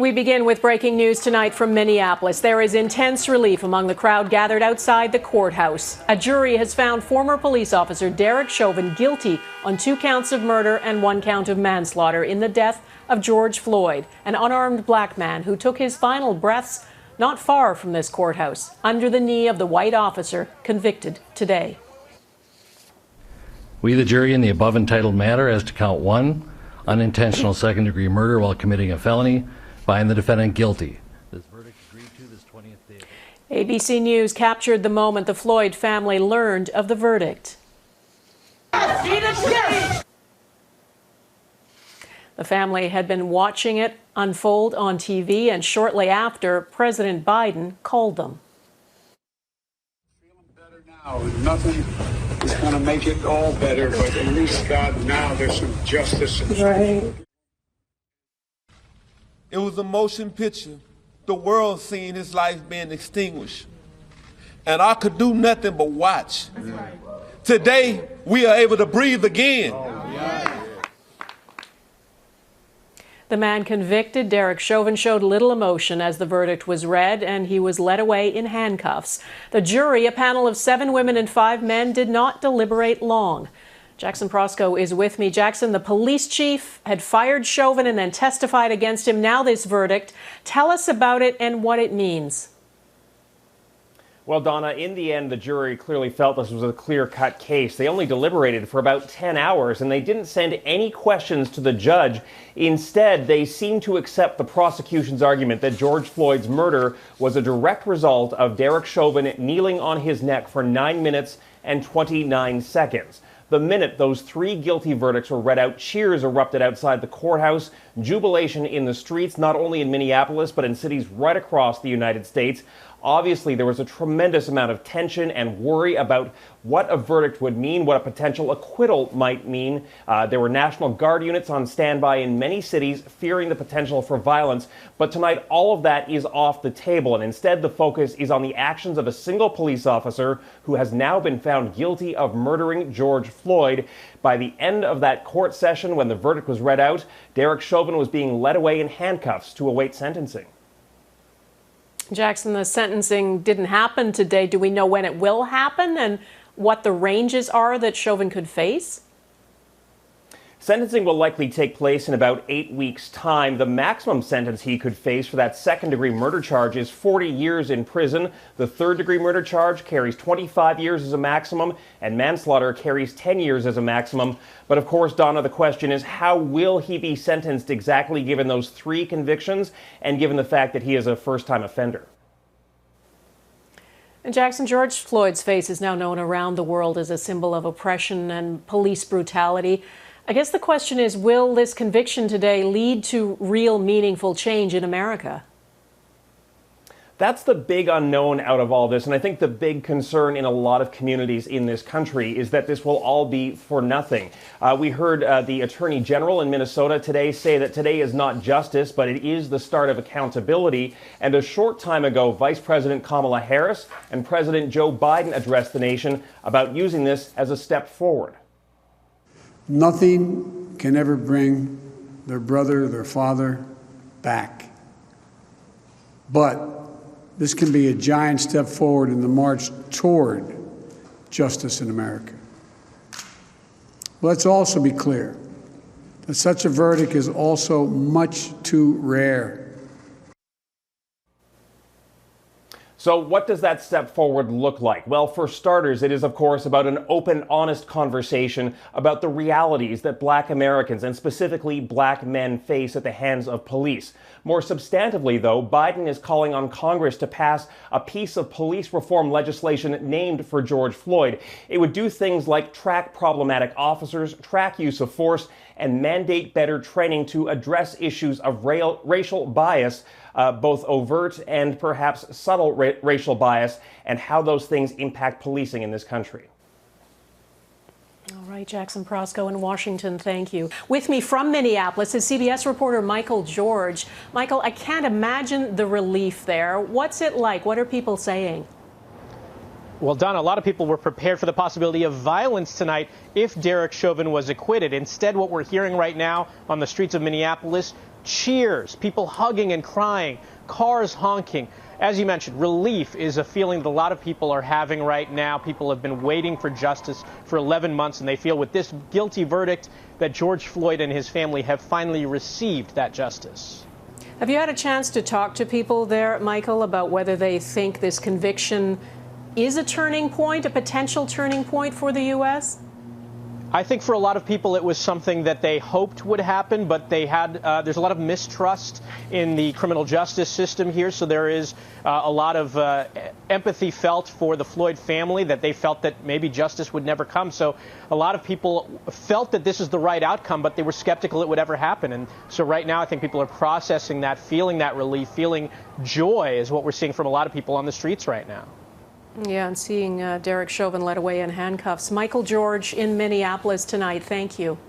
We begin with breaking news tonight from Minneapolis. There is intense relief among the crowd gathered outside the courthouse. A jury has found former police officer Derek Chauvin guilty on 2 counts of murder and 1 count of manslaughter in the death of George Floyd, an unarmed black man who took his final breaths not far from this courthouse, under the knee of the white officer convicted today. We, the jury, in the above entitled matter as to count 1, unintentional second-degree murder while committing a felony, find the defendant guilty. This verdict agreed to this 20th day. ABC News captured the moment the Floyd family learned of the verdict. The family had been watching it unfold on TV, and shortly after, President Biden called them. Feeling better now. Nothing is going to make it all better, but at least, God, now there's some justice. Right. It was a motion picture, the world seeing his life being extinguished. And I could do nothing but watch. Right. Today, we are able to breathe again. The man convicted, Derek Chauvin, showed little emotion as the verdict was read, and he was led away in handcuffs. The jury, a panel of 7 women and 5 men, did not deliberate long. Jackson Proskow is with me. Jackson, the police chief had fired Chauvin and then testified against him. Now this verdict. Tell us about it and what it means. Well, Donna, in the end, the jury clearly felt this was a clear-cut case. They only deliberated for about 10 hours, and they didn't send any questions to the judge. Instead, they seemed to accept the prosecution's argument that George Floyd's murder was a direct result of Derek Chauvin kneeling on his neck for 9 minutes and 29 seconds. The minute those 3 guilty verdicts were read out, cheers erupted outside the courthouse, jubilation in the streets, not only in Minneapolis, but in cities right across the United States. Obviously, there was a tremendous amount of tension and worry about what a verdict would mean, what a potential acquittal might mean. There were National Guard units on standby in many cities, fearing the potential for violence. But tonight, all of that is off the table, and instead the focus is on the actions of a single police officer who has now been found guilty of murdering George Floyd. By the end of that court session, when the verdict was read out, Derek Chauvin was being led away in handcuffs to await sentencing. Jackson, the sentencing didn't happen today. Do we know when it will happen and what the ranges are that Chauvin could face? Sentencing will likely take place in about 8 weeks' time. The maximum sentence he could face for that second-degree murder charge is 40 years in prison. The third-degree murder charge carries 25 years as a maximum, and manslaughter carries 10 years as a maximum. But of course, Donna, the question is, how will he be sentenced exactly given those 3 convictions and given the fact that he is a first-time offender? And Jackson, George Floyd's face is now known around the world as a symbol of oppression and police brutality. I guess the question is, will this conviction today lead to real meaningful change in America? That's the big unknown out of all this, and I think the big concern in a lot of communities in this country is that this will all be for nothing. We heard the Attorney General in Minnesota today say that today is not justice, but it is the start of accountability. And a short time ago, Vice President Kamala Harris and President Joe Biden addressed the nation about using this as a step forward. Nothing can ever bring their brother, their father back. But this can be a giant step forward in the march toward justice in America. Let's also be clear that such a verdict is also much too rare. So what does that step forward look like? Well, for starters, it is, of course, about an open, honest conversation about the realities that Black Americans, and specifically Black men, face at the hands of police. More substantively, though, Biden is calling on Congress to pass a piece of police reform legislation named for George Floyd. It would do things like track problematic officers, track use of force, and mandate better training to address issues of racial bias, both overt and perhaps subtle racial bias, and how those things impact policing in this country. All right, Jackson Proskow in Washington, thank you. With me from Minneapolis is CBS reporter Michael George. Michael, I can't imagine the relief there. What's it like? What are people saying? Well, Don, a lot of people were prepared for the possibility of violence tonight if Derek Chauvin was acquitted. Instead, what we're hearing right now on the streets of Minneapolis, cheers, people hugging and crying, cars honking. As you mentioned, relief is a feeling that a lot of people are having right now. People have been waiting for justice for 11 months, and they feel with this guilty verdict that George Floyd and his family have finally received that justice. Have you had a chance to talk to people there, Michael, about whether they think this conviction is a turning point, a potential turning point for the U.S.? I think for a lot of people it was something that they hoped would happen, but they had there's a lot of mistrust in the criminal justice system here, so there is a lot of empathy felt for the Floyd family, that they felt that maybe justice would never come. So a lot of people felt that this is the right outcome, but they were skeptical it would ever happen. And so right now I think people are processing that, feeling that relief, feeling joy is what we're seeing from a lot of people on the streets right now. Yeah, and seeing Derek Chauvin led away in handcuffs. Michael George in Minneapolis tonight. Thank you.